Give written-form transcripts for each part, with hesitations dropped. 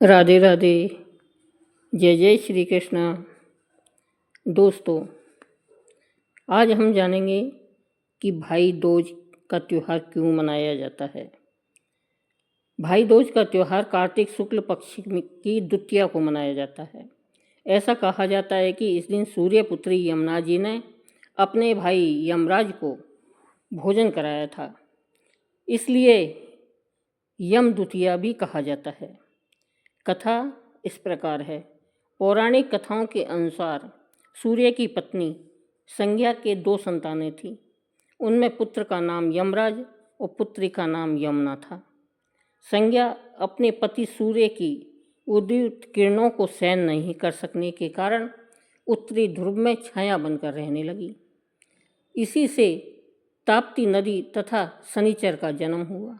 राधे राधे। जय जय श्री कृष्ण। दोस्तों, आज हम जानेंगे कि भाई दूज का त्यौहार क्यों मनाया जाता है। भाई दूज का त्यौहार कार्तिक शुक्ल पक्ष की द्वितीया को मनाया जाता है। ऐसा कहा जाता है कि इस दिन सूर्यपुत्री यमुना जी ने अपने भाई यमराज को भोजन कराया था, इसलिए यम द्वितीया भी कहा जाता है। कथा इस प्रकार है। पौराणिक कथाओं के अनुसार सूर्य की पत्नी संज्ञा के 2 संतानें थीं। उनमें पुत्र का नाम यमराज और पुत्री का नाम यमुना था। संज्ञा अपने पति सूर्य की उदीत किरणों को सहन नहीं कर सकने के कारण उत्तरी ध्रुव में छाया बनकर रहने लगी। इसी से ताप्ती नदी तथा शनिचर का जन्म हुआ।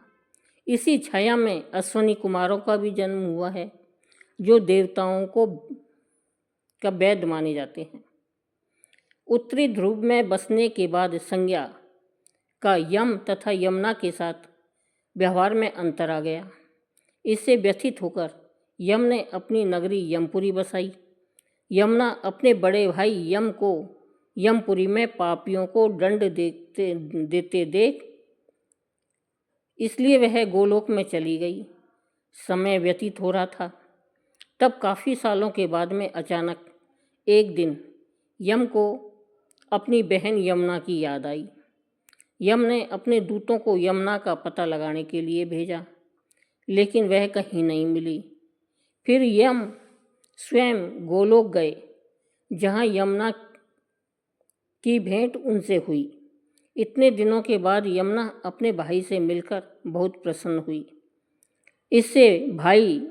इसी छाया में अश्विनी कुमारों का भी जन्म हुआ है, जो देवताओं का वैद्य माने जाते हैं। उत्तरी ध्रुव में बसने के बाद संज्ञा का यम तथा यमुना के साथ व्यवहार में अंतर आ गया। इससे व्यथित होकर यम ने अपनी नगरी यमपुरी बसाई। यमुना अपने बड़े भाई यम को यमपुरी में पापियों को दंड देते देख इसलिए वह गोलोक में चली गई। समय व्यतीत हो रहा था। तब काफ़ी सालों के बाद में अचानक एक दिन यम को अपनी बहन यमुना की याद आई। यम ने अपने दूतों को यमुना का पता लगाने के लिए भेजा, लेकिन वह कहीं नहीं मिली। फिर यम स्वयं गोलोक गए, जहाँ यमुना की भेंट उनसे हुई। इतने दिनों के बाद यमुना अपने भाई से मिलकर बहुत प्रसन्न हुई। इससे भाई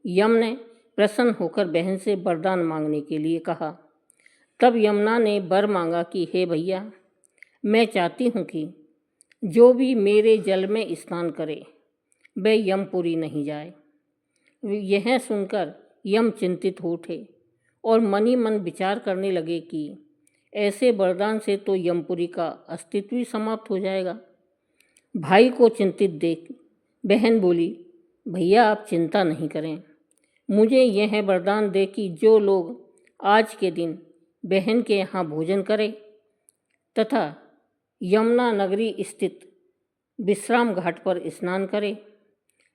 यम ने प्रसन्न होकर बहन से वरदान मांगने के लिए कहा। तब यमुना ने वर मांगा कि हे भैया, मैं चाहती हूँ कि जो भी मेरे जल में स्नान करे वह यमपुरी नहीं जाए। यह सुनकर यम चिंतित हो उठे और मनी मन विचार करने लगे कि ऐसे वरदान से तो यमपुरी का अस्तित्व ही समाप्त हो जाएगा। भाई को चिंतित देख बहन बोली, भैया आप चिंता नहीं करें। मुझे यह वरदान दे कि जो लोग आज के दिन बहन के यहाँ भोजन करें तथा यमुना नगरी स्थित विश्राम घाट पर स्नान करें,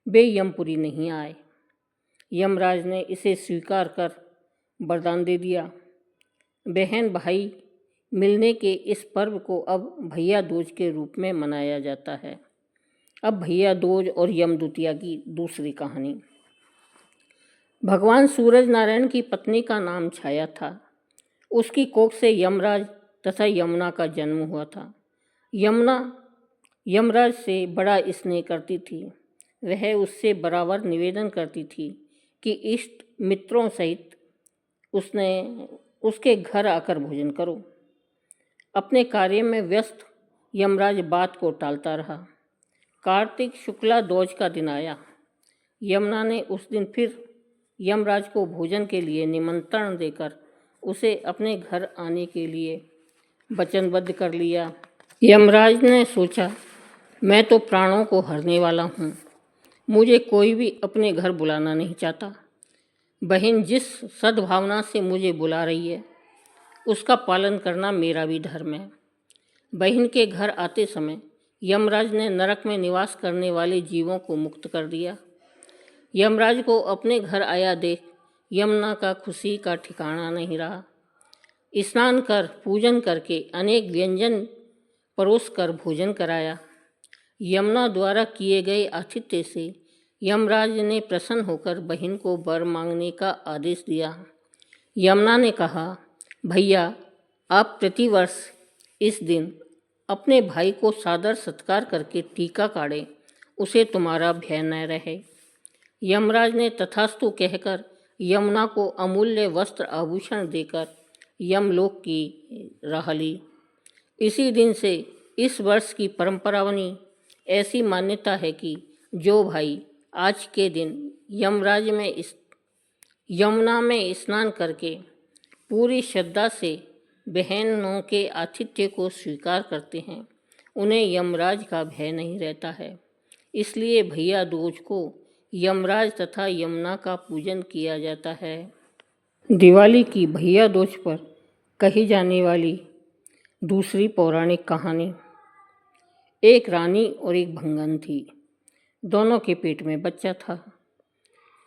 वे यमपुरी नहीं आए। यमराज ने इसे स्वीकार कर वरदान दे दिया। बहन भाई मिलने के इस पर्व को अब भैया दूज के रूप में मनाया जाता है। अब भैया दूज और यम द्वितीया की दूसरी कहानी। भगवान सूरज नारायण की पत्नी का नाम छाया था। उसकी कोख से यमराज तथा यमुना का जन्म हुआ था। यमुना यमराज से बड़ा स्नेह करती थी। वह उससे बराबर निवेदन करती थी कि इष्ट मित्रों सहित उसके घर आकर भोजन करो। अपने कार्य में व्यस्त यमराज बात को टालता रहा। कार्तिक शुक्ला दूज का दिन आया। यमुना ने उस दिन फिर यमराज को भोजन के लिए निमंत्रण देकर उसे अपने घर आने के लिए वचनबद्ध कर लिया। यमराज ने सोचा, मैं तो प्राणों को हरने वाला हूँ, मुझे कोई भी अपने घर बुलाना नहीं चाहता। बहन जिस सद्भावना से मुझे बुला रही है उसका पालन करना मेरा भी धर्म है। बहन के घर आते समय यमराज ने नरक में निवास करने वाले जीवों को मुक्त कर दिया। यमराज को अपने घर आया देख यमुना का खुशी का ठिकाना नहीं रहा। स्नान कर पूजन करके अनेक व्यंजन परोस कर भोजन कराया। यमुना द्वारा किए गए आतिथ्य से यमराज ने प्रसन्न होकर बहन को वर मांगने का आदेश दिया। यमुना ने कहा, भैया आप प्रतिवर्ष इस दिन अपने भाई को सादर सत्कार करके टीका काढ़ें, उसे तुम्हारा भय न रहे। यमराज ने तथास्तु कहकर यमुना को अमूल्य वस्त्र आभूषण देकर यमलोक की राह ली। इसी दिन से इस वर्ष की परंपरा बनी। ऐसी मान्यता है कि जो भाई आज के दिन यमुना में स्नान करके पूरी श्रद्धा से बहनों के आतिथ्य को स्वीकार करते हैं, उन्हें यमराज का भय नहीं रहता है। इसलिए भैया दूज को यमराज तथा यमुना का पूजन किया जाता है। दिवाली की भैया दूज पर कही जाने वाली दूसरी पौराणिक कहानी। एक रानी और एक भंगन थी। दोनों के पेट में बच्चा था।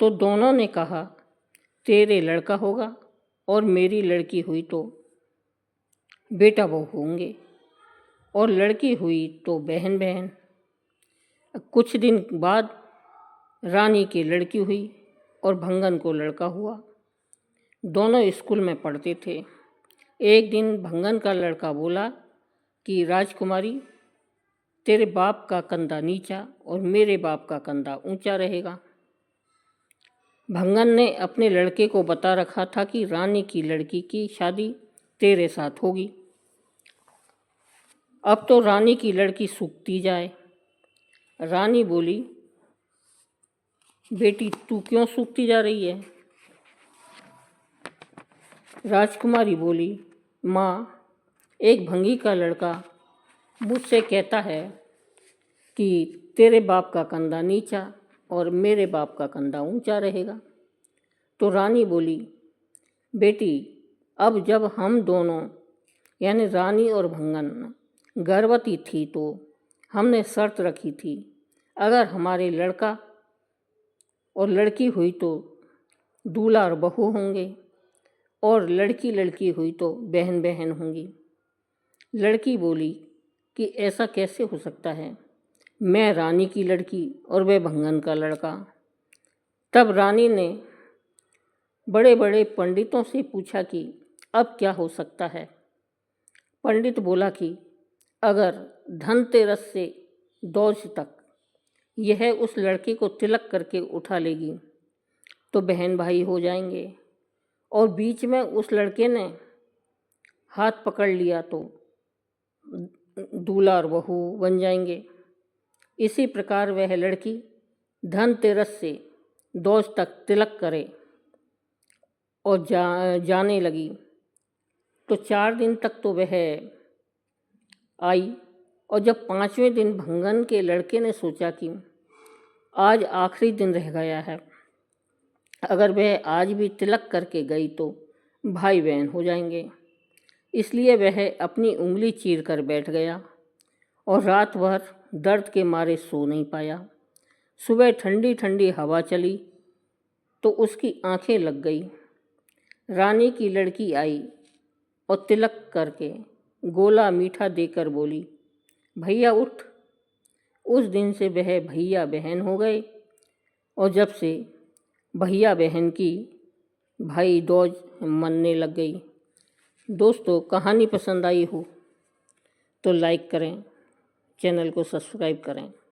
तो दोनों ने कहा, तेरे लड़का होगा और मेरी लड़की हुई तो बेटा बहू होंगे, और लड़की हुई तो बहन बहन। कुछ दिन बाद रानी की लड़की हुई और भंगन को लड़का हुआ। दोनों स्कूल में पढ़ते थे। एक दिन भंगन का लड़का बोला कि राजकुमारी, तेरे बाप का कंधा नीचा और मेरे बाप का कंधा ऊंचा रहेगा। भंगन ने अपने लड़के को बता रखा था कि रानी की लड़की की शादी तेरे साथ होगी। अब तो रानी की लड़की सूखती जाए। रानी बोली, बेटी तू क्यों सूखती जा रही है? राजकुमारी बोली, माँ, एक भंगी का लड़का मुझसे कहता है कि तेरे बाप का कंधा नीचा और मेरे बाप का कंधा ऊंचा रहेगा। तो रानी बोली, बेटी, अब जब हम दोनों यानी रानी और भंगन गर्भवती थी तो हमने शर्त रखी थी, अगर हमारे लड़का और लड़की हुई तो दूल्हा और बहू होंगे, और लड़की लड़की हुई तो बहन बहन होंगी। लड़की बोली कि ऐसा कैसे हो सकता है, मैं रानी की लड़की और वह भंगन का लड़का। तब रानी ने बड़े बड़े पंडितों से पूछा कि अब क्या हो सकता है। पंडित बोला कि अगर धनतेरस से दौज तक यह उस लड़के को तिलक करके उठा लेगी तो बहन भाई हो जाएंगे, और बीच में उस लड़के ने हाथ पकड़ लिया तो दूल्हा और बहू बन जाएंगे। इसी प्रकार वह लड़की धनतेरस से दौज तक तिलक करे और जाने लगी। तो 4 दिन तक तो वह आई, और जब 5वें दिन भंगन के लड़के ने सोचा कि आज आखिरी दिन रह गया है, अगर वह आज भी तिलक करके गई तो भाई बहन हो जाएंगे, इसलिए वह अपनी उंगली चीर कर बैठ गया और रात भर दर्द के मारे सो नहीं पाया। सुबह ठंडी ठंडी हवा चली तो उसकी आंखें लग गई। रानी की लड़की आई और तिलक करके गोला मीठा देकर बोली, भैया उठ। उस दिन से वह भैया बहन हो गए, और जब से भैया बहन की भाई दूज मनने लग गई। दोस्तों, कहानी पसंद आई हो तो लाइक करें, चैनल को सब्सक्राइब करें।